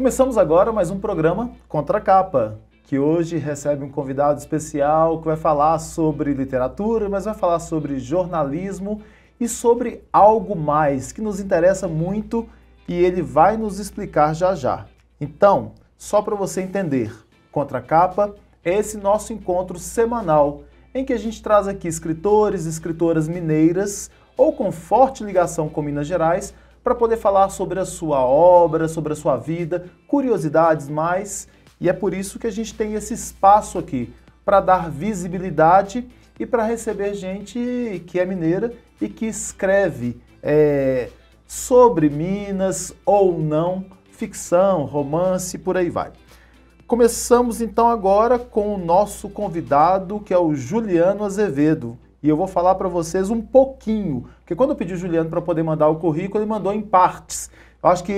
Começamos agora mais um programa Contra a Capa, que hoje recebe um convidado especial que vai falar sobre literatura, mas vai falar sobre jornalismo e sobre algo mais que nos interessa muito e ele vai nos explicar já já. Então, só para você entender, Contra a Capa é esse nosso encontro semanal em que a gente traz aqui escritores e escritoras mineiras ou com forte ligação com Minas Gerais para poder falar sobre a sua obra, sobre a sua vida, curiosidades mais, e é por isso que a gente tem esse espaço aqui, para dar visibilidade e para receber gente que é mineira e que escreve sobre Minas ou não, ficção, romance, por aí vai. Começamos então agora com o nosso convidado, que é o Juliano Azevedo. E eu vou falar para vocês um pouquinho, porque quando eu pedi o Juliano para poder mandar o currículo, ele mandou em partes. Eu acho que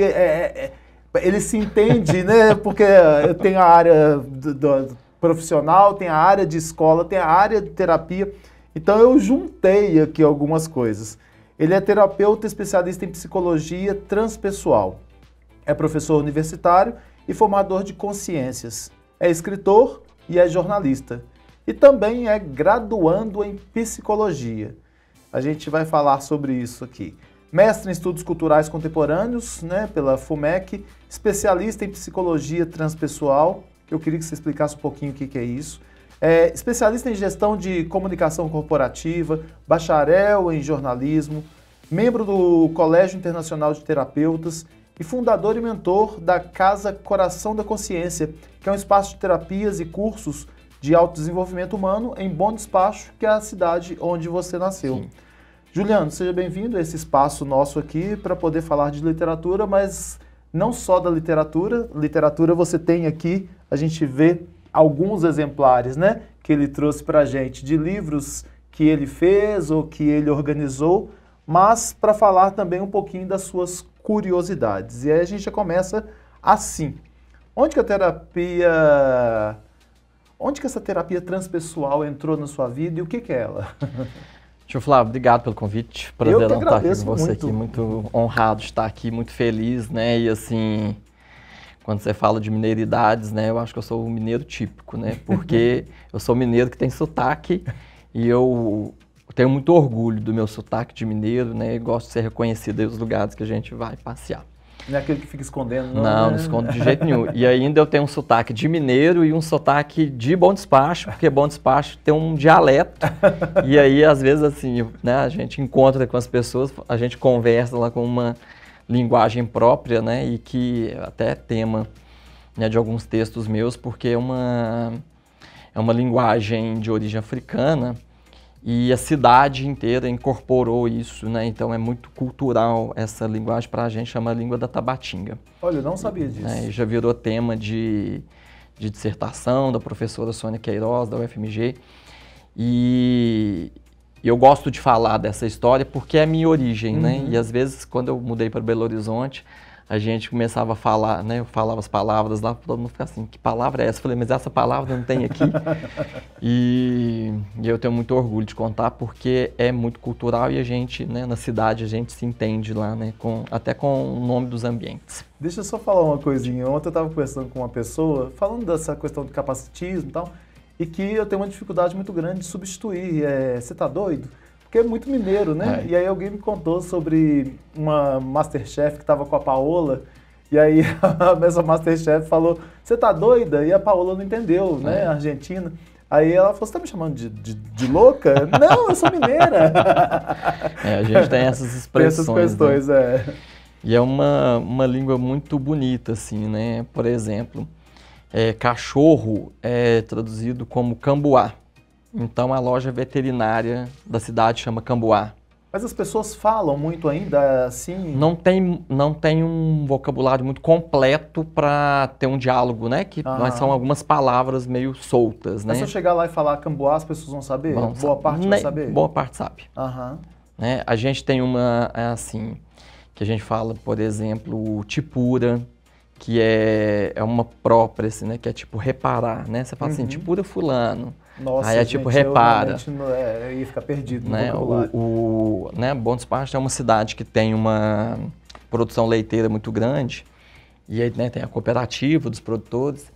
ele se entende, né? Porque eu tenho a área do profissional, tem a área de escola, tem a área de terapia. Então eu juntei aqui algumas coisas. Ele é terapeuta especialista em psicologia transpessoal. É professor universitário e formador de consciências. É escritor e é jornalista. E também é graduando em psicologia. A gente vai falar sobre isso aqui. Mestre em estudos culturais contemporâneos, né, pela FUMEC, especialista em psicologia transpessoal, que eu queria que você explicasse um pouquinho o que é isso. Especialista em gestão de comunicação corporativa, bacharel em jornalismo, membro do Colégio Internacional de Terapeutas e fundador e mentor da Casa Coração da Consciência, que é um espaço de terapias e cursos de autodesenvolvimento humano em Bom Despacho, que é a cidade onde você nasceu. Sim. Juliano, seja bem-vindo a esse espaço nosso aqui para poder falar de literatura, mas não só da literatura. Literatura você tem aqui, a gente vê alguns exemplares, né, que ele trouxe para a gente, de livros que ele fez ou que ele organizou, mas para falar também um pouquinho das suas curiosidades. E aí a gente já começa assim. Onde que essa terapia transpessoal entrou na sua vida e o que é ela? Tio Flávio, obrigado pelo convite. Prazer não estar aqui com você aqui, muito honrado de estar aqui, muito feliz, né? E assim, quando você fala de mineiridades, né? Eu acho que eu sou um mineiro típico, né? Porque eu sou mineiro que tem sotaque e eu tenho muito orgulho do meu sotaque de mineiro, né? E gosto de ser reconhecido nos lugares que a gente vai passear. Não é aquele que fica escondendo, não? Não, não escondo de jeito nenhum. E ainda eu tenho um sotaque de mineiro e um sotaque de Bom Despacho, porque Bom Despacho tem um dialeto. E aí, às vezes, assim, né, a gente encontra com as pessoas, a gente conversa lá com uma linguagem própria, né? E que até é tema, né, de alguns textos meus, porque é uma linguagem de origem africana. E a cidade inteira incorporou isso, né? Então é muito cultural essa linguagem para a gente, chama a língua da Tabatinga. Olha, eu não sabia disso. E já virou tema de dissertação da professora Sônia Queiroz, da UFMG. E eu gosto de falar dessa história porque é a minha origem, né? E às vezes, quando eu mudei para Belo Horizonte, a gente começava a falar, né? Eu falava as palavras lá, todo mundo ficava assim, que palavra é essa? Eu falei, mas essa palavra não tem aqui. E eu tenho muito orgulho de contar porque é muito cultural e a gente, né, na cidade, a gente se entende lá, né? Até com o nome dos ambientes. Deixa eu só falar uma coisinha. Ontem eu estava conversando com uma pessoa, falando dessa questão do capacitismo e tal, e que eu tenho uma dificuldade muito grande de substituir. Você tá doido? Porque é muito mineiro, né? E aí alguém me contou sobre uma Masterchef que estava com a Paola, e aí a mesma Masterchef falou, você tá doida? E a Paola não entendeu, né? Argentina. Aí ela falou, você tá me chamando de louca? Não, eu sou mineira. A gente tem essas expressões. Tem essas questões, né? E é uma língua muito bonita, assim, né? Por exemplo, cachorro é traduzido como cambuá. Então a loja veterinária da cidade chama Cambuá. Mas as pessoas falam muito ainda assim? Não tem um vocabulário muito completo para ter um diálogo, né? Mas são algumas palavras meio soltas, né? Mas se eu chegar lá e falar Cambuá, as pessoas vão saber? Boa parte vai saber? Boa parte sabe. Né? A gente tem uma, assim, que a gente fala, por exemplo, tipura, que é uma própria, assim, né? Que é tipo reparar, né? Você fala assim, tipura fulano. Nossa, aí é tipo, repara. Eu ia ficar perdido no né? vocabulário. Bom Despacho é uma cidade que tem uma produção leiteira muito grande E aí, né, tem a cooperativa dos produtores.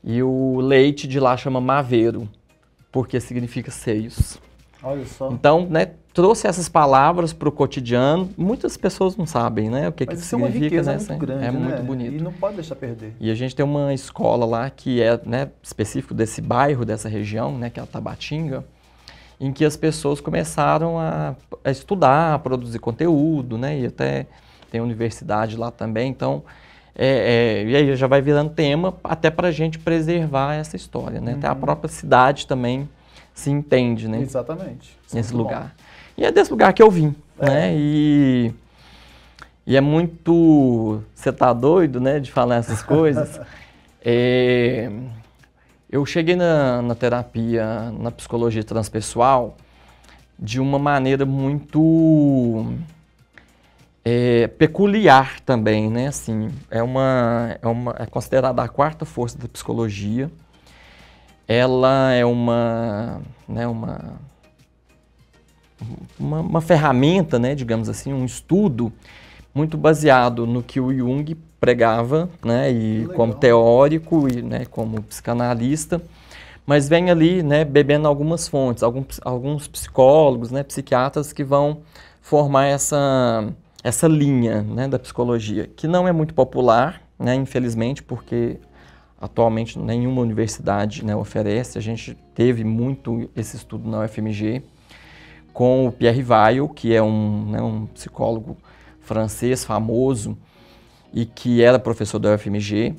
E o leite de lá chama Maveiro, porque significa seios. Olha só. Então, né, trouxe essas palavras para o cotidiano. Muitas pessoas não sabem, né, o que Mas que isso é uma significa, riqueza né? muito grande, é né? muito bonito. E não pode deixar perder. E a gente tem uma escola lá que é, né, específico desse bairro, dessa região, né, que é a Tabatinga, em que as pessoas começaram a estudar, a produzir conteúdo, né, e até tem universidade lá também. Então, e aí já vai virando tema até para a gente preservar essa história, né? Até a própria cidade também se entende, né? Exatamente. Nesse lugar. E é desse lugar que eu vim, né? E é muito... Você tá doido, né, de falar essas coisas? Eu cheguei na terapia, na psicologia transpessoal, de uma maneira muito peculiar também, né? Assim, é considerada a quarta força da psicologia. Ela é uma ferramenta, né, digamos assim, um estudo muito baseado no que o Jung pregava, né, e como teórico e, né, como psicanalista, mas vem ali, né, bebendo algumas fontes, alguns psicólogos, né, psiquiatras que vão formar essa linha, né, da psicologia, que não é muito popular, né, infelizmente, porque atualmente nenhuma universidade, né, oferece. A gente teve muito esse estudo na UFMG, com o Pierre Weil, que é um psicólogo francês famoso e que era professor da UFMG,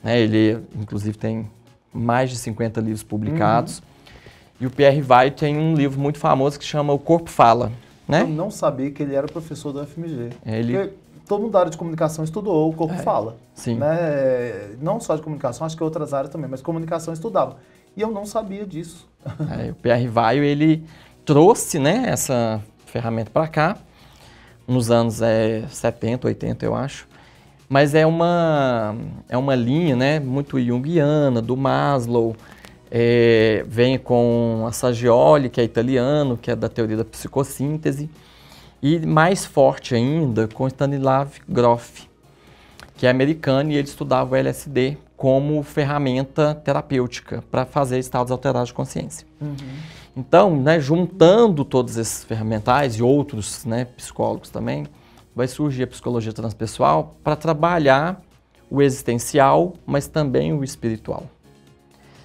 né, ele inclusive tem mais de 50 livros publicados. E o Pierre Weil tem um livro muito famoso que chama O Corpo Fala. Né? Eu não sabia que ele era professor da UFMG. Ele... Porque todo mundo da área de comunicação estudou, o Corpo Fala. Sim. Né? Não só de comunicação, acho que outras áreas também, mas comunicação estudava. E eu não sabia disso. O Pierre Weil, ele trouxe, né, essa ferramenta para cá, nos anos 70, 80, eu acho. Mas é uma linha, né, muito junguiana, do Maslow. Vem com a Saggioli, que é italiano, que é da teoria da psicossíntese, e mais forte ainda com Stanislav Grof, que é americano, e ele estudava o LSD como ferramenta terapêutica para fazer estados alterados de consciência. Então, né, juntando todos esses ferramentais e outros, né, psicólogos também, vai surgir a psicologia transpessoal para trabalhar o existencial, mas também o espiritual.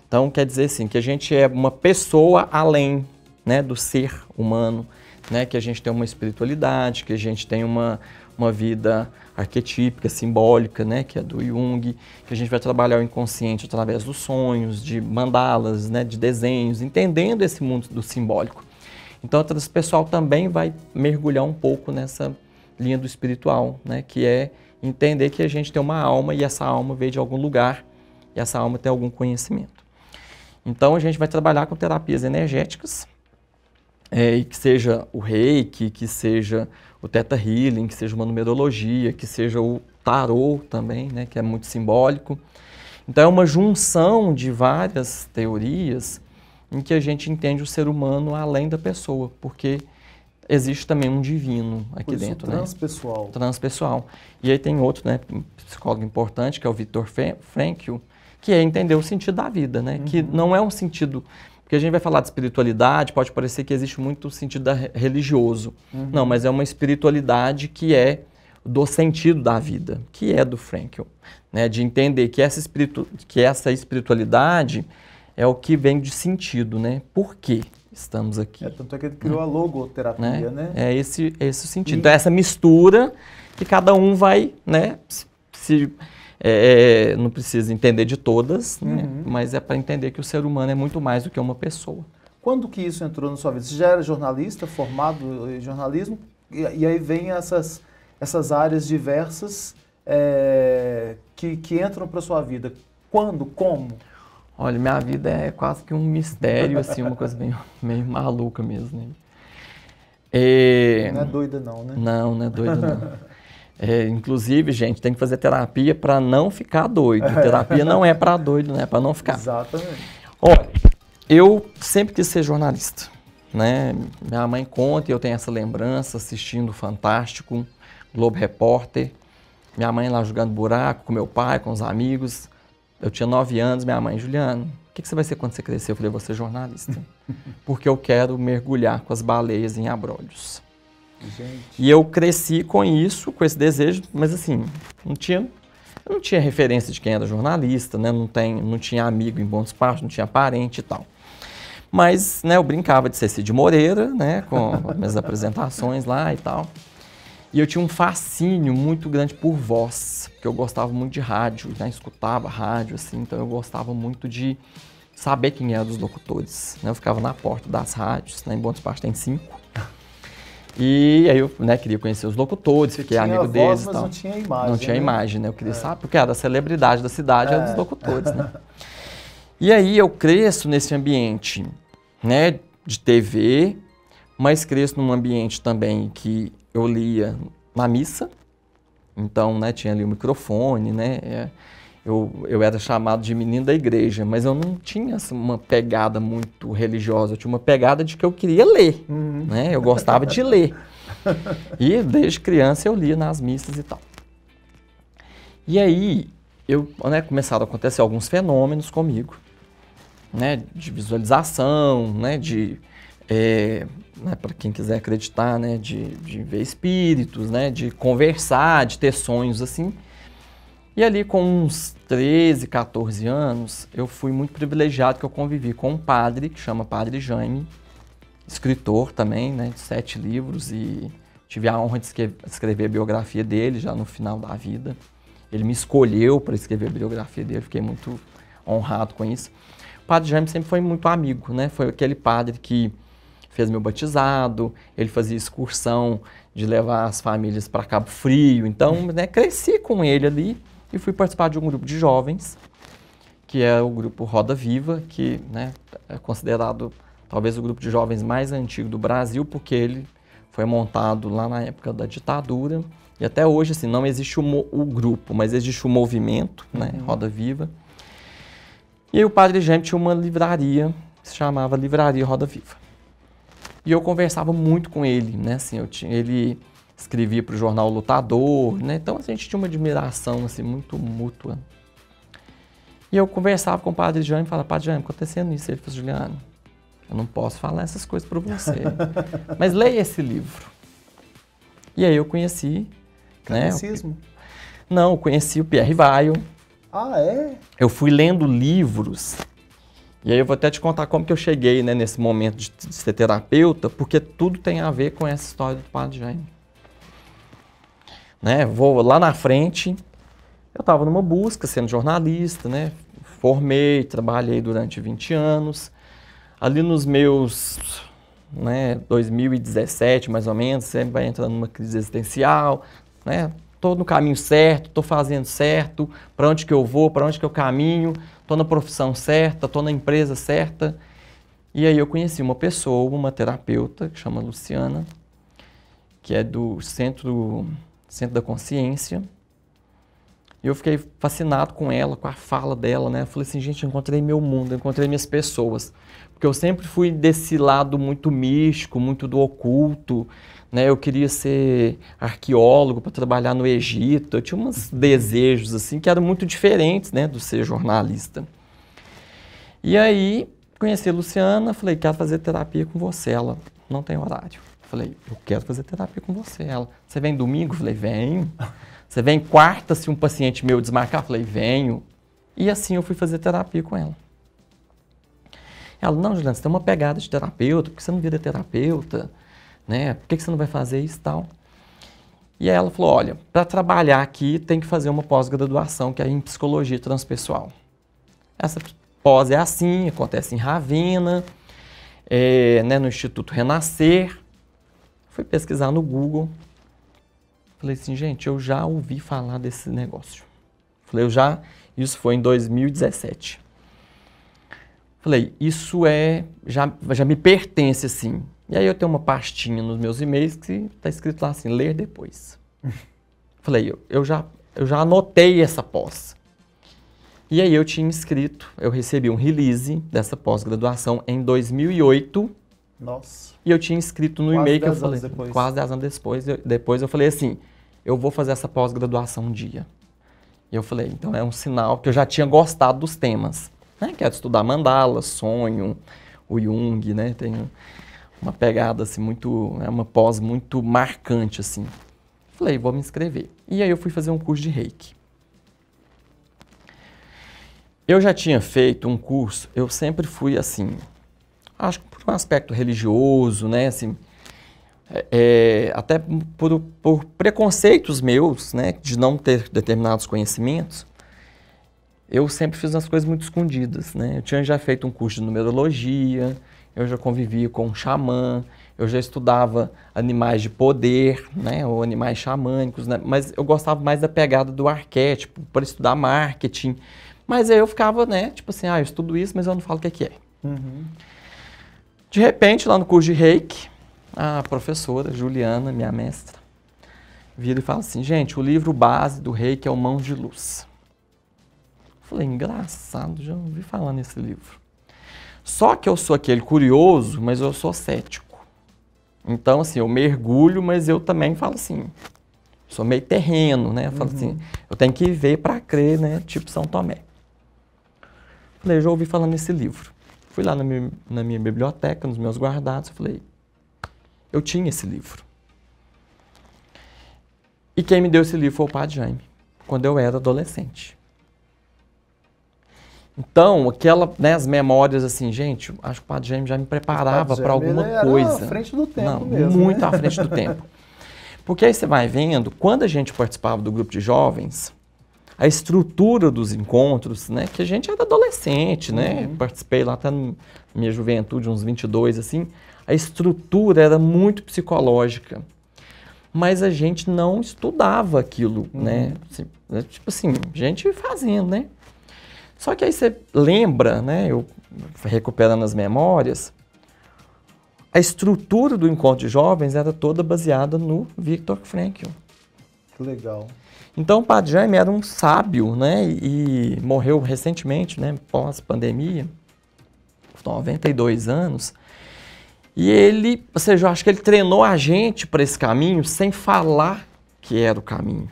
Então, quer dizer assim, que a gente é uma pessoa além, né, do ser humano, né, que a gente tem uma espiritualidade, que a gente tem uma vida arquetípica, simbólica, né, que é do Jung, que a gente vai trabalhar o inconsciente através dos sonhos, de mandalas, né, de desenhos, entendendo esse mundo do simbólico. Então, o transpessoal também vai mergulhar um pouco nessa linha do espiritual, né, que é entender que a gente tem uma alma e essa alma veio de algum lugar e essa alma tem algum conhecimento. Então, a gente vai trabalhar com terapias energéticas, e que seja o Reiki, que seja o Theta Healing, que seja uma numerologia, que seja o Tarot também, né, que é muito simbólico. Então, é uma junção de várias teorias em que a gente entende o ser humano além da pessoa, porque existe também um divino aqui dentro. Transpessoal. Né? Transpessoal. E aí tem outro, né, psicólogo importante, que é o Viktor Frankl, que é entender o sentido da vida, né? Que não é um sentido... Porque a gente vai falar de espiritualidade, pode parecer que existe muito sentido religioso. Não, mas é uma espiritualidade que é do sentido da vida, que é do Frankl. Né? De entender que essa espiritualidade é o que vem de sentido, né? Por quê estamos aqui? Tanto é que ele criou a logoterapia, né? É esse o sentido. Então, essa mistura que cada um vai, né? Não precisa entender de todas, né? Mas é para entender que o ser humano é muito mais do que uma pessoa. Quando que isso entrou na sua vida? Você já era jornalista, formado em jornalismo, e aí vem essas áreas diversas que entram para sua vida. Quando? Como? Olha, minha vida é quase que um mistério, assim, uma coisa meio maluca mesmo. Né? Não é doida não, né? Não é doida não. Inclusive, gente, tem que fazer terapia para não ficar doido. Terapia não é para doido, né? É para não ficar. Exatamente. Olha, eu sempre quis ser jornalista, né? Minha mãe conta e eu tenho essa lembrança assistindo Fantástico, Globo Repórter. minha mãe lá jogando buraco com meu pai, com os amigos. Eu tinha 9 anos, minha mãe, Juliano, o que você vai ser quando você crescer? Eu falei, vou ser jornalista. Porque eu quero mergulhar com as baleias em abrolhos. Gente. E eu cresci com isso, com esse desejo, mas assim, eu não tinha referência de quem era jornalista, né? Não tinha amigo em Bom Despacho, não tinha parente e tal. Mas, né, eu brincava de ser Cid Moreira, né, com as minhas apresentações lá e tal. E eu tinha um fascínio muito grande por voz, porque eu gostava muito de rádio, né, escutava rádio, assim, então eu gostava muito de saber quem eram os locutores. Né? Eu ficava na porta das rádios, né, em Bom Despacho tem 5. E aí eu, né, queria conhecer os locutores, fiquei amigo deles e tal. Mas não tinha imagem. Não tinha né? imagem, né? Eu queria saber, porque era a celebridade da cidade, era dos locutores, né? E aí eu cresço nesse ambiente, né, de TV, mas cresço num ambiente também que eu lia na missa. Então, né, tinha ali o microfone, né? Eu era chamado de menino da igreja, mas eu não tinha assim, uma pegada muito religiosa, eu tinha uma pegada de que eu queria ler, né? Eu gostava de ler. E desde criança eu lia nas missas e tal. E aí, né, começaram a acontecer alguns fenômenos comigo, né? De visualização, né? Né, para quem quiser acreditar, né? De ver espíritos, né? De conversar, de ter sonhos assim. E ali com uns 13, 14 anos, eu fui muito privilegiado que eu convivi com um padre, que chama Padre Jaime, escritor também, né, de 7 livros, e tive a honra de escrever a biografia dele já no final da vida. Ele me escolheu para escrever a biografia dele, fiquei muito honrado com isso. O Padre Jaime sempre foi muito amigo, né, foi aquele padre que fez meu batizado, ele fazia excursão de levar as famílias para Cabo Frio, então, né, cresci com ele ali. E fui participar de um grupo de jovens, que é o grupo Roda Viva, que, né, é considerado talvez o grupo de jovens mais antigo do Brasil, porque ele foi montado lá na época da ditadura. E até hoje, assim, não existe o grupo, mas existe o movimento, né, Roda Viva. E aí o Padre Jaime tinha uma livraria, que se chamava Livraria Roda Viva. E eu conversava muito com ele, né, assim, ele escrevia para o jornal Lutador, né? Então a gente tinha uma admiração assim, muito mútua. E eu conversava com o Padre Jaime e falava, Padre Jaime, acontecendo isso. Ele falou, Juliano, eu não posso falar essas coisas para você, mas leia esse livro. E aí eu conheci... Catecismo? Né, não, eu conheci o Pierre Weil. Ah, é? Eu fui lendo livros, e aí eu vou até te contar como que eu cheguei, né, nesse momento de ser terapeuta, porque tudo tem a ver com essa história do Padre Jaime. Né, vou lá na frente, eu estava numa busca, sendo jornalista, né, formei, trabalhei durante 20 anos, ali nos meus, né, 2017 mais ou menos, sempre vai entrando numa crise existencial, né, estou no caminho certo, estou fazendo certo, para onde que eu vou, para onde que eu caminho, estou na profissão certa, estou na empresa certa, e aí eu conheci uma pessoa, uma terapeuta, que chama Luciana, que é do Centro da Consciência, e eu fiquei fascinado com ela, com a fala dela, né? Eu falei assim, gente, eu encontrei meu mundo, eu encontrei minhas pessoas, porque eu sempre fui desse lado muito místico, muito do oculto, né? Eu queria ser arqueólogo para trabalhar no Egito, eu tinha uns desejos assim que eram muito diferentes, né, do ser jornalista. E aí, conheci a Luciana, falei, quero fazer terapia com você, ela não tem horário. Falei, eu quero fazer terapia com você. Ela, você vem domingo? Falei, venho. Você vem quarta se um paciente meu desmarcar? Falei, venho. E assim eu fui fazer terapia com ela. Ela, não, Juliana, você tem uma pegada de terapeuta, por que você não vira terapeuta? Né? Por que você não vai fazer isso e tal? E aí ela falou, olha, para trabalhar aqui tem que fazer uma pós-graduação, que é em psicologia transpessoal. Essa pós é assim, acontece em Ravenna, né, no Instituto Renascer. Fui pesquisar no Google, falei assim, gente, eu já ouvi falar desse negócio. Falei, isso foi em 2017. Falei, isso já me pertence, assim. E aí eu tenho uma pastinha nos meus e-mails que está escrito lá assim, ler depois. Falei, eu já anotei essa pós. E aí eu tinha inscrito, eu recebi um release dessa pós-graduação em 2008. Nossa. E eu tinha escrito no e-mail que eu falei, depois. quase 10 anos depois eu falei assim, eu vou fazer essa pós-graduação um dia. E eu falei, então é um sinal que eu já tinha gostado dos temas, né? Quero estudar mandala, sonho, o Jung, né? Tem uma pegada assim muito, é uma pós muito marcante assim. Falei, vou me inscrever. E aí eu fui fazer um curso de Reiki. Eu já tinha feito um curso, eu sempre fui assim, acho que por um aspecto religioso, né, assim, até por preconceitos meus, né, de não ter determinados conhecimentos, eu sempre fiz as coisas muito escondidas, né. Eu tinha já feito um curso de numerologia, eu já convivia com um xamã, eu já estudava animais de poder, né, ou animais xamânicos, né, mas eu gostava mais da pegada do arquétipo, para estudar marketing. Mas aí eu ficava, né, tipo assim, eu estudo isso, mas eu não falo o que é. Uhum. De repente, lá no curso de Reiki, a professora Juliana, minha mestra, vira e fala assim, gente, o livro base do Reiki é o Mãos de Luz. Eu falei, engraçado, já ouvi falar nesse livro. Só que eu sou aquele curioso, mas eu sou cético. Então, assim, eu mergulho, mas eu também falo assim, sou meio terreno, né? Eu falo assim, eu tenho que ver para crer, né? Tipo São Tomé. Falei, já ouvi falando nesse livro. Fui lá na minha biblioteca, nos meus guardados, falei, eu tinha esse livro. E quem me deu esse livro foi o Padre Jaime, quando eu era adolescente. Então, as memórias assim, gente, acho que o Padre Jaime já me preparava para alguma coisa. Era à frente do tempo. Não, mesmo, muito né? à frente do tempo. Porque aí você vai vendo, quando a gente participava do grupo de jovens, a estrutura dos encontros, né, que a gente era adolescente, né, participei lá até na minha juventude, uns 22, assim, a estrutura era muito psicológica, mas a gente não estudava aquilo, né, tipo assim, gente fazendo, né. Só que aí você lembra, né, eu recuperando as memórias, a estrutura do encontro de jovens era toda baseada no Viktor Frankl. Que legal. Então o Padre Jaime era um sábio, né, e morreu recentemente, né, pós-pandemia, 92 anos, e ele, ou seja, eu acho que ele treinou a gente para esse caminho sem falar que era o caminho,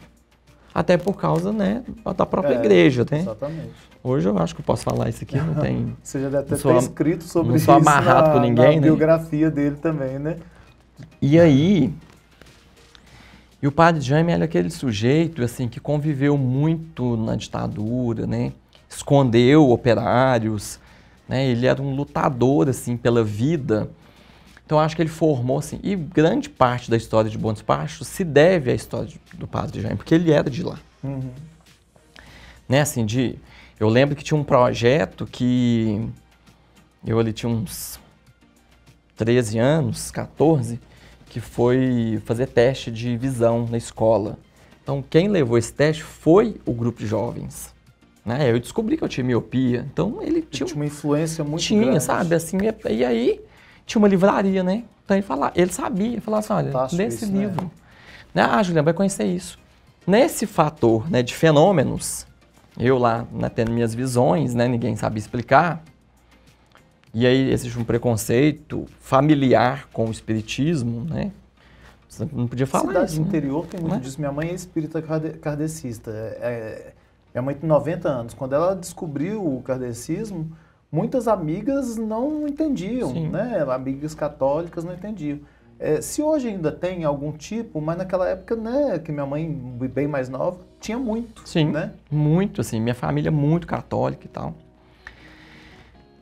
até por causa, né, da própria igreja, né. Exatamente. Hoje eu acho que eu posso falar isso aqui, não tem... Você já deve ter escrito sobre isso não sou amarrado com ninguém, na né? biografia dele também, né? E aí... E o Padre Jaime era aquele sujeito assim, que conviveu muito na ditadura, né? Escondeu operários, né? Ele era um lutador assim, pela vida. Então, acho que ele formou, assim, e grande parte da história de Bom Despacho se deve à história do Padre Jaime, porque ele era de lá. Né, assim, eu lembro que tinha um projeto que eu ali tinha uns 13 anos, 14, que foi fazer teste de visão na escola. Então, quem levou esse teste foi o grupo de jovens. Né? Eu descobri que eu tinha miopia, então ele tinha uma influência muito grande. Tinha, sabe, assim, e aí tinha uma livraria, né? Então ele sabia, falava assim, olha, fantástico lê esse isso, livro. Né? Juliana, vai conhecer isso. Nesse fator, né, de fenômenos, eu lá, né, tendo minhas visões, né, ninguém sabia explicar, e aí existe um preconceito familiar com o espiritismo, né? Você não podia falar Cidade isso. do interior tem muito né? disso. Minha mãe é espírita kardecista. Minha mãe tem 90 anos. Quando ela descobriu o kardecismo, muitas amigas não entendiam, Sim. né? Amigas católicas não entendiam. Se hoje ainda tem algum tipo, mas naquela época, né, que minha mãe, bem mais nova, tinha muito. Sim, né? muito, assim, minha família é muito católica e tal.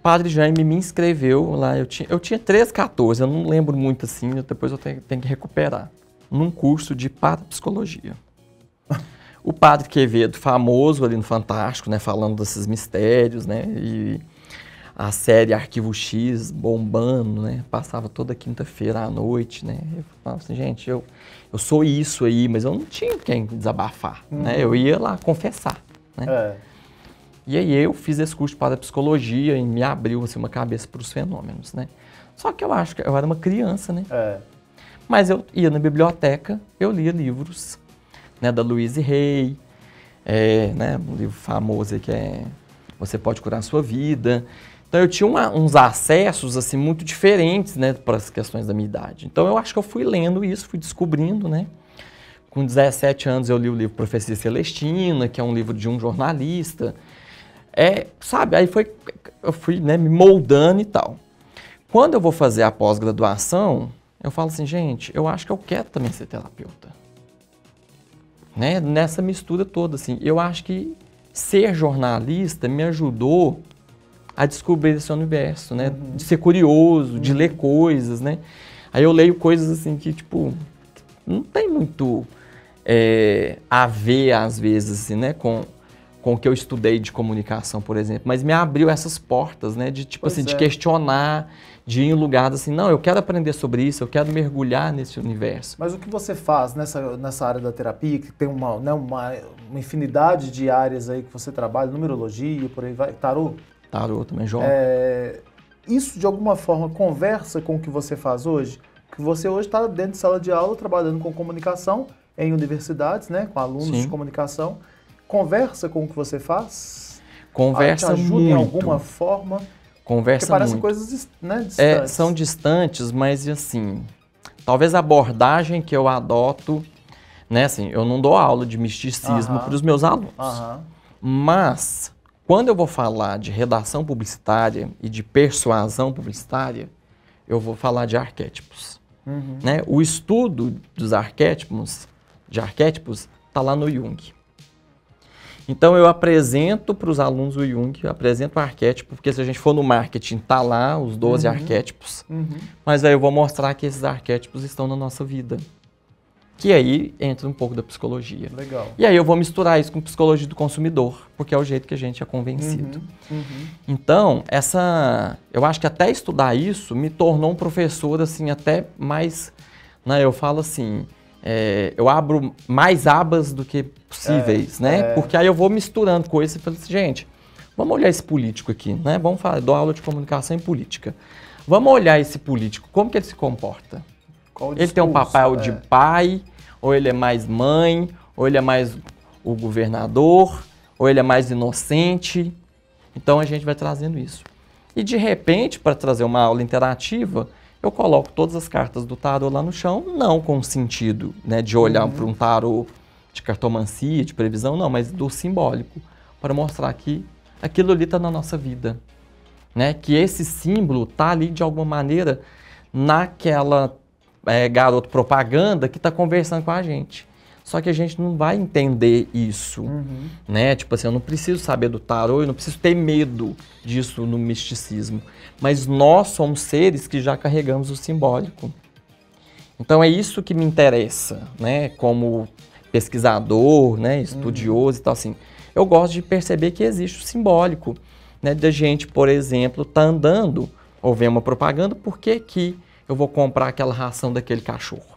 Padre Jaime me inscreveu lá, eu tinha 13, 14, eu não lembro muito assim, depois eu tenho que recuperar, num curso de parapsicologia. O Padre Quevedo, famoso ali no Fantástico, né, falando desses mistérios, né, e a série Arquivo X bombando, né, passava toda quinta-feira à noite, né, eu falava assim, gente, eu sou isso aí, mas eu não tinha quem desabafar, né, eu ia lá confessar, né. E aí eu fiz esse curso de parapsicologia e me abriu assim, uma cabeça para os fenômenos, né. Só que eu acho que eu era uma criança, né. Mas eu ia na biblioteca, eu lia livros, né, da Louise Hay, né, um livro famoso aí que é Você Pode Curar a Sua Vida. Então eu tinha uns acessos assim, muito diferentes, né, para as questões da minha idade. Então eu acho que eu fui lendo isso, fui descobrindo, né. Com 17 anos eu li o livro Profecia Celestina, que é um livro de um jornalista. Sabe, aí eu fui, né, me moldando e tal. Quando eu vou fazer a pós-graduação, eu falo assim, gente, eu acho que eu quero também ser terapeuta. Né? Nessa mistura toda, assim, eu acho que ser jornalista me ajudou a descobrir esse universo, né? De ser curioso, de ler coisas, né? Aí eu leio coisas assim que, tipo, não tem muito a ver, às vezes, assim, né? Com o que eu estudei de comunicação, por exemplo. Mas me abriu essas portas, né? De, tipo assim, de questionar, de ir em lugares assim, não, eu quero aprender sobre isso, eu quero mergulhar nesse universo. Mas o que você faz nessa área da terapia, que tem uma infinidade de áreas aí que você trabalha, numerologia, por aí vai, tarô? Tarô também joga. Isso, de alguma forma, conversa com o que você faz hoje? Que você hoje está dentro de sala de aula, trabalhando com comunicação em universidades, né? Com alunos de comunicação. Conversa com o que você faz? Conversa muito. Te ajuda em alguma forma? Conversa porque parecem muito. Coisas, né, distantes. São distantes, mas assim, talvez a abordagem que eu adoto, né, assim, eu não dou aula de misticismo para os meus alunos. Mas, quando eu vou falar de redação publicitária e de persuasão publicitária, eu vou falar de arquétipos. Né? O estudo dos arquétipos está lá no Jung. Então, eu apresento para os alunos o Jung, eu apresento o arquétipo, porque se a gente for no marketing, está lá os 12 arquétipos, mas aí eu vou mostrar que esses arquétipos estão na nossa vida. Que aí entra um pouco da psicologia. Legal. E aí eu vou misturar isso com psicologia do consumidor, porque é o jeito que a gente é convencido. Então, eu acho que até estudar isso me tornou um professor, assim, até mais, né, eu falo assim, eu abro mais abas do que possíveis, né? Porque aí eu vou misturando coisas e falo assim, gente, vamos olhar esse político aqui, né? Vamos falar, dou aula de comunicação e política. Vamos olhar esse político, como que ele se comporta? Ele tem um papel de pai, ou ele é mais mãe, ou ele é mais o governador, ou ele é mais inocente. Então a gente vai trazendo isso. E de repente, para trazer uma aula interativa, eu coloco todas as cartas do tarô lá no chão, não com o sentido, né, de olhar para um tarô de cartomancia, de previsão, não, mas do simbólico, para mostrar que aquilo ali está na nossa vida. Né? Que esse símbolo está ali de alguma maneira naquela garoto propaganda que está conversando com a gente. Só que a gente não vai entender isso, né? Tipo assim, eu não preciso saber do tarô, eu não preciso ter medo disso no misticismo. Mas nós somos seres que já carregamos o simbólico. Então é isso que me interessa, né? Como pesquisador, né? Estudioso e tal assim. Eu gosto de perceber que existe o simbólico, né? Da gente, por exemplo, tá andando ou vê uma propaganda, por que eu vou comprar aquela ração daquele cachorro?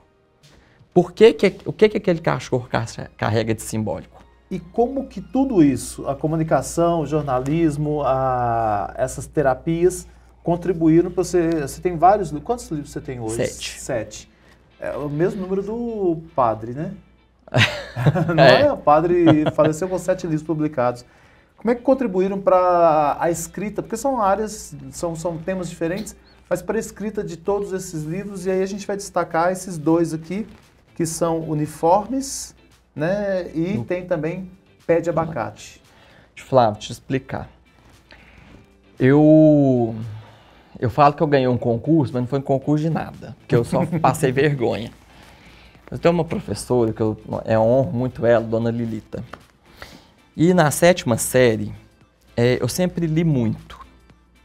O que aquele cachorro carrega de simbólico? E como que tudo isso, a comunicação, o jornalismo, essas terapias, contribuíram para você... Você tem vários livros. Quantos livros você tem hoje? 7. É o mesmo número do padre, né? Não é? O padre faleceu com 7 livros publicados. Como é que contribuíram para a escrita? Porque são áreas, são temas diferentes, mas para a escrita de todos esses livros, e aí a gente vai destacar esses 2 aqui, que são Uniformes, né? E tem também Pé de Abacate. Flávio, deixa eu explicar. Eu falo que eu ganhei um concurso, mas não foi um concurso de nada, porque eu só passei vergonha. Eu tenho uma professora que eu honro muito ela, Dona Lilita. E na 7ª série, eu sempre li muito.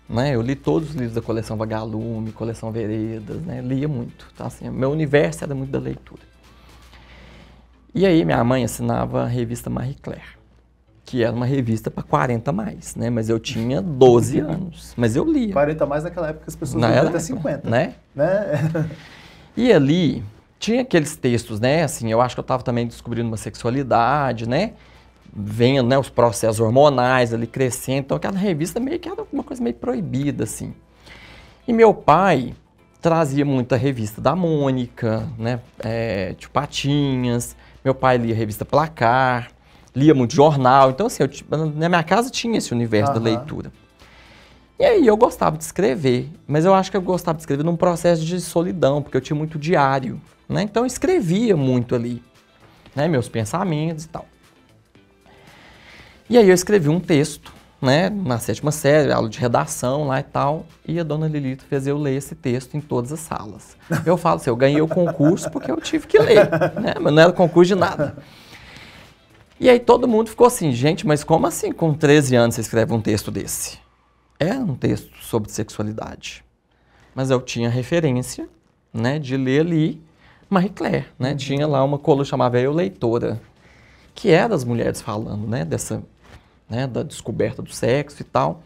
Né? Eu li todos os livros da coleção Vagalume, coleção Veredas, né? Lia muito. Então, assim, meu universo era muito da leitura. E aí minha mãe assinava a revista Marie Claire, que era uma revista para 40 mais, né? Mas eu tinha 12 anos, mas eu lia. 40 mais naquela época as pessoas liam até 50. Né? E ali tinha aqueles textos, né? Assim, eu acho que eu estava também descobrindo uma sexualidade, né? Vendo, né, os processos hormonais ali crescendo, então aquela revista meio que era uma coisa meio proibida, assim. E meu pai trazia muita revista da Mônica, né, tipo Patinhas, meu pai lia a revista Placar, lia muito jornal, então assim, na minha casa tinha esse universo da leitura. E aí eu gostava de escrever, mas eu acho que eu gostava de escrever num processo de solidão, porque eu tinha muito diário, né, então eu escrevia muito ali. né, meus pensamentos e tal. E aí eu escrevi um texto, né, na 7ª série, aula de redação lá e tal, e a dona Lilita fez eu ler esse texto em todas as salas. Eu falo assim, eu ganhei o concurso porque eu tive que ler, né, mas não era concurso de nada. E aí todo mundo ficou assim, gente, mas como assim com 13 anos você escreve um texto desse? Era um texto sobre sexualidade, mas eu tinha referência, né, de ler ali Marie Claire, né, tinha lá uma coluna chamada Eu Leitora, que era as mulheres falando, né, dessa, né, da descoberta do sexo e tal.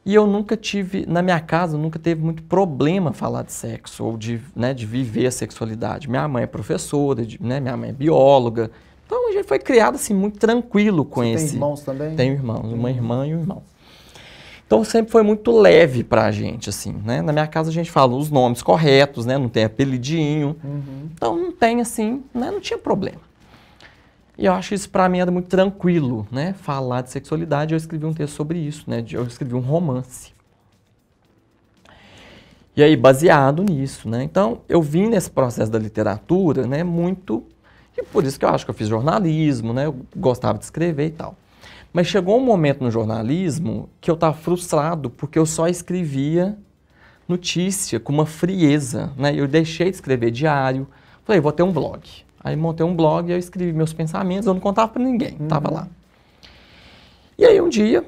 E eu nunca tive, na minha casa, nunca teve muito problema falar de sexo ou de, né, de viver a sexualidade. Minha mãe é professora, né, minha mãe é bióloga, então a gente foi criado assim muito tranquilo com esse. Você tem irmãos também? Tenho irmãos, uma irmã e um irmão. Então sempre foi muito leve pra gente, assim, né? Na minha casa a gente fala os nomes corretos, né? Não tem apelidinho. Então não tem assim, né? Não tinha problema. E eu acho isso pra mim era muito tranquilo, né? Falar de sexualidade, eu escrevi um texto sobre isso, né? Eu escrevi um romance. E aí, baseado nisso, né? Então, eu vim nesse processo da literatura, né? Muito... E por isso que eu acho que eu fiz jornalismo, né? Eu gostava de escrever e tal. Mas chegou um momento no jornalismo que eu estava frustrado porque eu só escrevia notícia com uma frieza, né? Eu deixei de escrever diário, falei, vou ter um blog. Aí montei um blog e eu escrevi meus pensamentos, eu não contava para ninguém, estava lá. E aí um dia,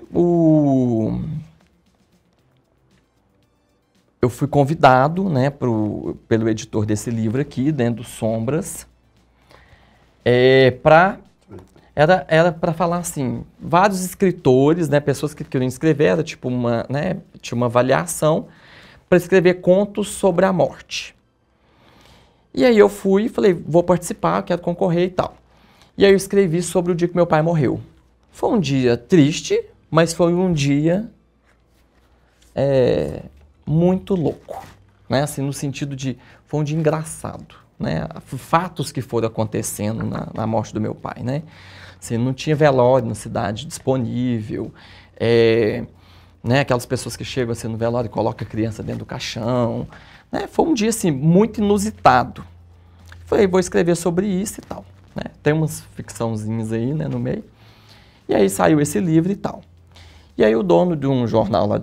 eu fui convidado, né, pelo editor desse livro aqui, dentro do Sombras, era para falar assim, vários escritores, né, pessoas que queriam escrever, era tipo uma, né, tinha uma avaliação para escrever contos sobre a morte. E aí eu fui e falei, vou participar, quero concorrer e tal. E aí eu escrevi sobre o dia que meu pai morreu. Foi um dia triste, mas foi um dia muito louco, né, assim, no sentido de, foi um dia engraçado, né, fatos que foram acontecendo na morte do meu pai, né. Assim, não tinha velório na cidade disponível, né, aquelas pessoas que chegam assim, no velório e colocam a criança dentro do caixão, né, foi um dia assim, muito inusitado. Falei, vou escrever sobre isso e tal, né, tem umas ficçãozinhas aí, né, no meio, e aí saiu esse livro e tal. E aí o dono de um jornal lá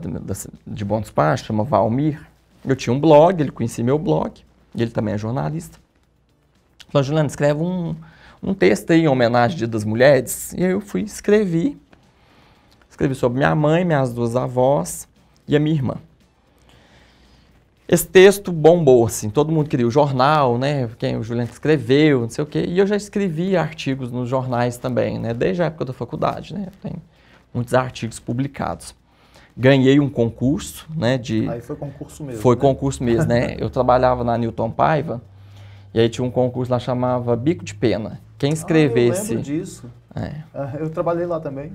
de Bom Despacho, chama Valmir, eu tinha um blog, ele conhecia meu blog, e ele também é jornalista. Falou, Juliano, escreve um texto aí em homenagem ao Dia das Mulheres. E aí eu fui escrevi sobre minha mãe, minhas duas avós e a minha irmã. Esse texto bombou, assim, todo mundo queria o jornal, né, quem o Juliano escreveu, não sei o quê. E eu já escrevi artigos nos jornais também, né, desde a época da faculdade, né, tem muitos artigos publicados. Ganhei um concurso, né, Aí foi concurso mesmo, Foi, né? concurso mesmo, né, eu trabalhava na Newton Paiva, e aí tinha um concurso lá, chamava Bico de Pena. Quem escrevesse... eu lembro disso. Eu trabalhei lá também.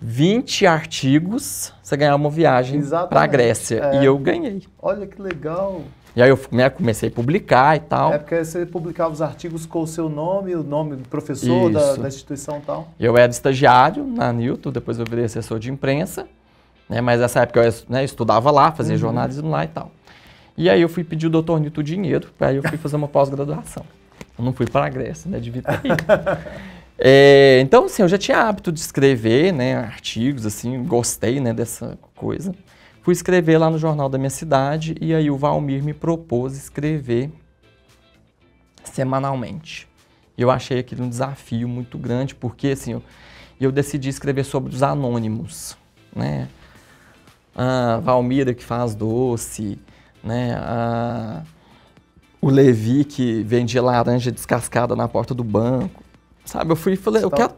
20 artigos, você ganhava uma viagem para a Grécia. E eu ganhei. Olha que legal. E aí eu comecei a publicar e tal. É porque você publicava os artigos com o seu nome, o nome do professor da instituição e tal. Eu era estagiário na Newton, depois eu virei assessor de imprensa, né, mas nessa época eu, né, estudava lá, fazia jornalismo lá e tal. E aí eu fui pedir o doutor Nito dinheiro, aí eu fui fazer uma pós-graduação. Eu não fui para a Grécia, né, devia ter ido. Então, assim, eu já tinha hábito de escrever, né, artigos, assim, gostei, né, dessa coisa. Fui escrever lá no jornal da minha cidade e aí o Valmir me propôs escrever semanalmente. Eu achei aquilo um desafio muito grande, porque, assim, eu decidi escrever sobre os anônimos, né, a Valmira que faz doce, né, o Levi que vendia laranja descascada na porta do banco, sabe? Eu fui e falei, eu quero...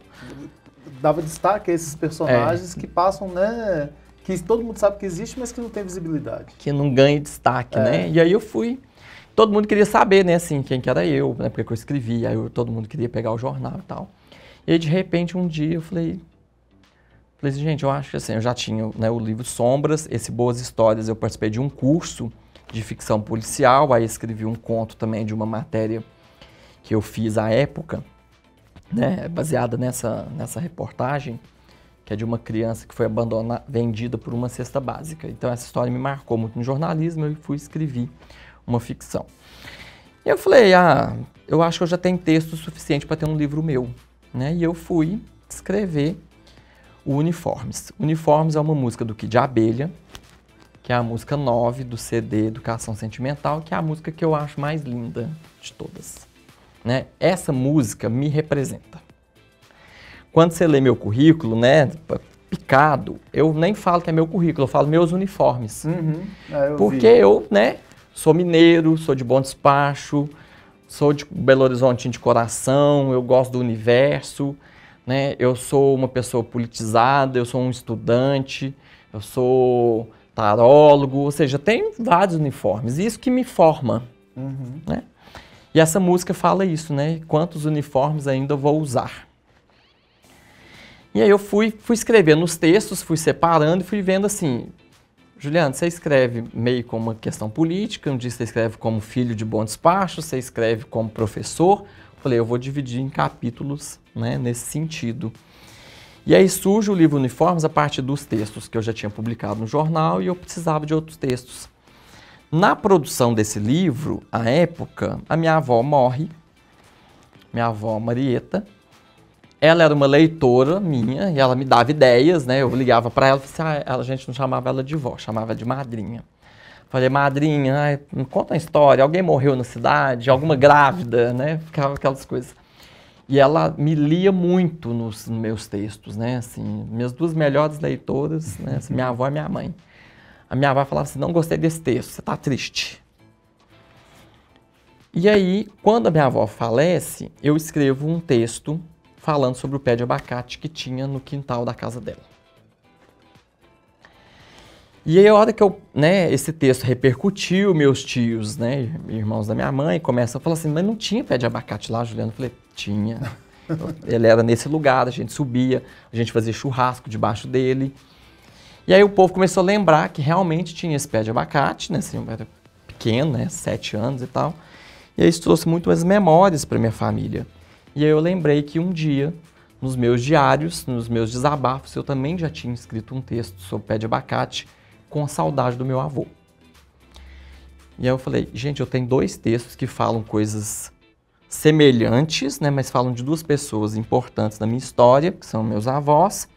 Dava destaque a esses personagens que passam, né, que todo mundo sabe que existe, mas que não tem visibilidade. Que não ganha destaque, né? E aí eu fui, todo mundo queria saber, né, assim, quem que era eu, né, porque eu escrevia, aí todo mundo queria pegar o jornal e tal. E aí, de repente, um dia eu falei assim, gente, eu acho que assim, eu já tinha, né, o livro Sombras, esse Boas Histórias, eu participei de um curso de ficção policial, aí escrevi um conto também de uma matéria que eu fiz à época, né, baseada nessa reportagem, que é de uma criança que foi vendida por uma cesta básica. Então essa história me marcou muito no jornalismo, eu fui escrever uma ficção. E eu falei, eu acho que eu já tenho texto suficiente para ter um livro meu, né? E eu fui escrever o Uniformes. Uniformes é uma música do Kid Abelha, que é a música 9 do CD Educação Sentimental, que é a música que eu acho mais linda de todas, né? Essa música me representa. Quando você lê meu currículo, né, picado, eu nem falo que é meu currículo, eu falo meus uniformes. Porque eu, né, sou mineiro, sou de Bom Despacho, sou de Belo Horizonte de coração, eu gosto do universo, né, eu sou uma pessoa politizada, eu sou um estudante, eu sou tarólogo, ou seja, tem vários uniformes, isso que me forma, né? E essa música fala isso, né? Quantos uniformes ainda vou usar? E aí eu fui escrevendo os textos, fui separando e fui vendo assim, Juliano, você escreve meio como uma questão política, um dia você escreve como filho de Bom Despacho, você escreve como professor. Falei, eu vou dividir em capítulos, né, nesse sentido. E aí surge o livro Uniformes a partir dos textos que eu já tinha publicado no jornal e eu precisava de outros textos. Na produção desse livro, à época, a minha avó morre, minha avó Marieta. Ela era uma leitora minha e ela me dava ideias, né? Eu ligava para ela e falei assim, a gente não chamava ela de vó, chamava de madrinha. Falei, madrinha, me conta uma história, alguém morreu na cidade, alguma grávida, né? Ficava aquelas coisas. E ela me lia muito nos meus textos, né? Assim, minhas duas melhores leitoras, né? Assim, minha avó e minha mãe. A minha avó falava assim, não gostei desse texto, você tá triste. E aí, quando a minha avó falece, eu escrevo um texto falando sobre o pé de abacate que tinha no quintal da casa dela. E aí, a hora que esse texto repercutiu, meus tios, né, irmãos da minha mãe, começam a falar assim, mas não tinha pé de abacate lá, Juliano? Eu falei, tinha. Ele era nesse lugar, a gente subia, a gente fazia churrasco debaixo dele. E aí o povo começou a lembrar que realmente tinha esse pé de abacate, né, assim, eu era pequeno, né, 7 anos e tal. E aí isso trouxe muitas memórias para minha família. E aí eu lembrei que um dia, nos meus diários, nos meus desabafos, eu também já tinha escrito um texto sobre pé de abacate com a saudade do meu avô. E aí eu falei, gente, eu tenho 2 textos que falam coisas semelhantes, né, mas falam de 2 pessoas importantes na minha história, que são meus avós,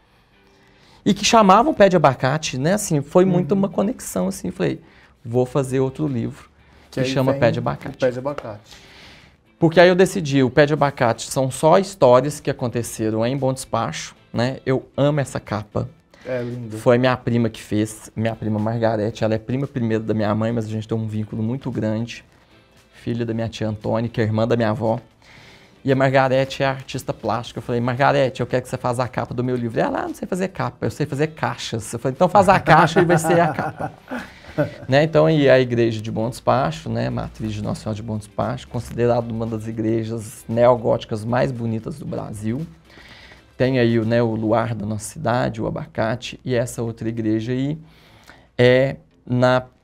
e que chamavam pé de abacate, né, assim, foi muito uma conexão, assim, falei, vou fazer outro livro que chama Pé de Abacate. Pé de Abacate. Porque aí eu decidi, o Pé de Abacate são só histórias que aconteceram em Bom Despacho, né? Eu amo essa capa. É lindo. Foi minha prima que fez, minha prima Margarete, ela é prima primeira da minha mãe, mas a gente tem um vínculo muito grande. Filha da minha tia Antônia, que é irmã da minha avó. E a Margarete é artista plástica. Eu falei, Margarete, eu quero que você faça a capa do meu livro. Ela, não sei fazer capa, eu sei fazer caixas. Eu falei, então faz a caixa e vai ser a capa. Né? Então, e a igreja de Bom Despacho, né? Matriz de Nossa Senhora de Bom Despacho, considerada uma das igrejas neogóticas mais bonitas do Brasil. Tem aí, né, o luar da nossa cidade, o abacate, e essa outra igreja aí é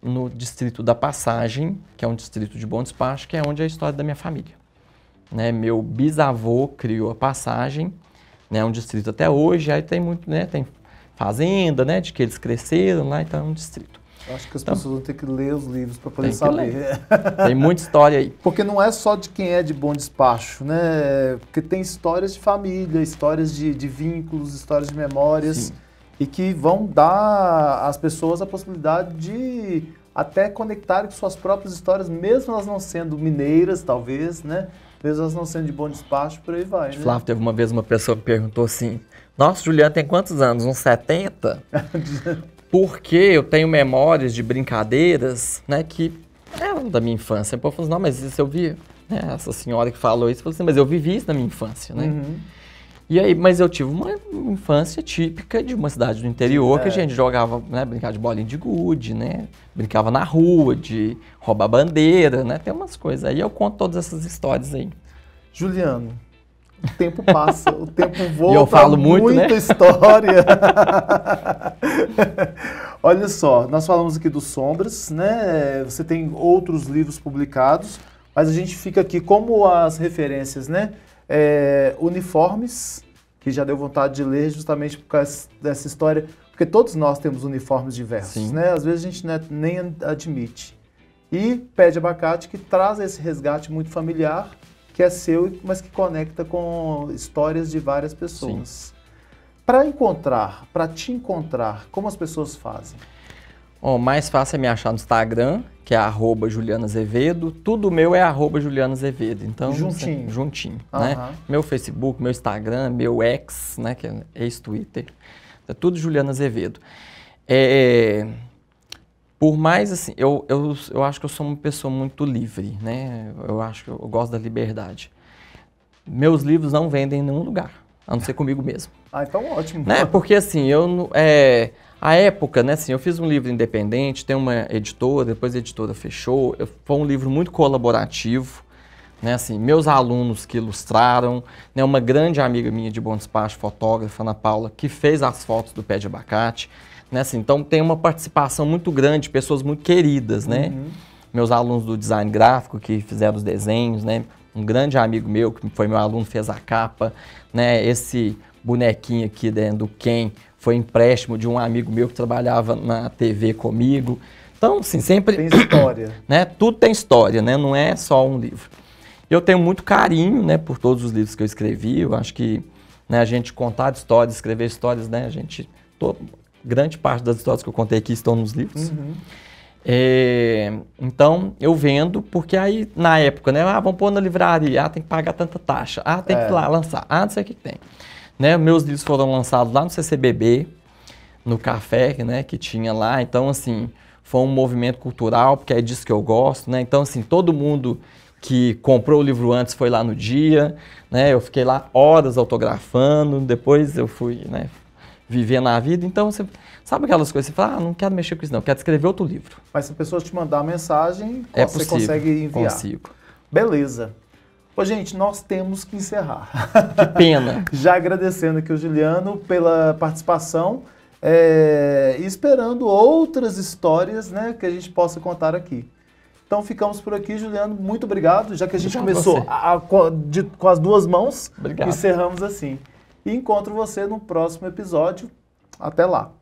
no distrito da Passagem, que é um distrito de Bom Despacho, que é onde é a história da minha família. Né? Meu bisavô criou a Passagem, né? Um distrito até hoje, aí tem muito, né? Tem fazenda, né? De que eles cresceram lá, então é um distrito. Eu acho que as pessoas vão ter que ler os livros para poder saber. Tem muita história aí. Porque não é só de quem é de Bom Despacho, né? Porque tem histórias de família, histórias de vínculos, histórias de memórias. Sim. E que vão dar às pessoas a possibilidade de até conectarem com suas próprias histórias, mesmo elas não sendo mineiras, talvez, né? Mesmo elas não sendo de Bom Despacho, por aí vai, né? Flávio, teve uma vez uma pessoa que perguntou assim, nossa, Juliano tem quantos anos? Uns 70? Porque eu tenho memórias de brincadeiras, né, que eram da minha infância. O povo falou assim, não, mas isso eu vi, né, essa senhora que falou isso, falou assim, mas eu vivi isso na minha infância, né? E aí, mas eu tive uma infância típica de uma cidade do interior, que a gente jogava, né, brincava de bolinha de gude, né, brincava na rua, de roubar bandeira, né, tem umas coisas. Aí eu conto todas essas histórias aí. Juliano, o tempo passa, o tempo volta, e eu falo muito, muita né? História. Olha só, nós falamos aqui dos Sombras, né? Você tem outros livros publicados, mas a gente fica aqui como as referências, né? Uniformes, que já deu vontade de ler justamente por causa dessa história, porque todos nós temos uniformes diversos, né? Às vezes a gente nem admite. E Pé de Abacate, que traz esse resgate muito familiar, que é seu, mas que conecta com histórias de várias pessoas. Para te encontrar, como as pessoas fazem? O mais fácil é me achar no Instagram, que é @JulianaAzevedo. Tudo meu é @JulianaAzevedo. Então, juntinho. Juntinho, né? Meu Facebook, meu Instagram, meu ex, né, que é ex-Twitter. É tudo Juliana Azevedo. Por mais assim, eu acho que eu sou uma pessoa muito livre, né? Eu acho que eu gosto da liberdade. Meus livros não vendem em nenhum lugar, a não ser comigo mesmo. Ah, então ótimo. Né? Porque assim, a época, né, assim, eu fiz um livro independente, tem uma editora, depois a editora fechou, foi um livro muito colaborativo, né, assim, meus alunos que ilustraram, né, uma grande amiga minha de Bom Despacho, fotógrafa, Ana Paula, que fez as fotos do Pé de Abacate, né, assim, então tem uma participação muito grande, pessoas muito queridas, né, meus alunos do design gráfico que fizeram os desenhos, né, um grande amigo meu, que foi meu aluno, fez a capa, né, esse bonequinho aqui do Ken foi empréstimo de um amigo meu que trabalhava na TV comigo. Então, assim, sempre... Tem história. Né, tudo tem história, né, não é só um livro. Eu tenho muito carinho, né, por todos os livros que eu escrevi. Eu acho que, né, a gente contar histórias, escrever histórias, né, grande parte das histórias que eu contei aqui estão nos livros. Então, eu vendo, porque aí, na época, né, vamos pôr na livraria, tem que pagar tanta taxa, tem que ir lá lançar, não sei o que tem. Né, meus livros foram lançados lá no CCBB, no café, né, que tinha lá, então, assim, foi um movimento cultural, porque é disso que eu gosto, né, então, assim, todo mundo que comprou o livro antes foi lá no dia, né, eu fiquei lá horas autografando, depois eu fui, né, viver na vida, então, você sabe aquelas coisas, você fala, não quero mexer com isso não, quero escrever outro livro. Mas se a pessoa te mandar a mensagem, você possível, consegue enviar. Consigo. Beleza. Ô, gente, nós temos que encerrar. Que pena. Já agradecendo aqui o Juliano pela participação e esperando outras histórias, né, que a gente possa contar aqui. Então ficamos por aqui, Juliano. Muito obrigado, já que a gente começou com as duas mãos, encerramos assim. E encontro você no próximo episódio. Até lá.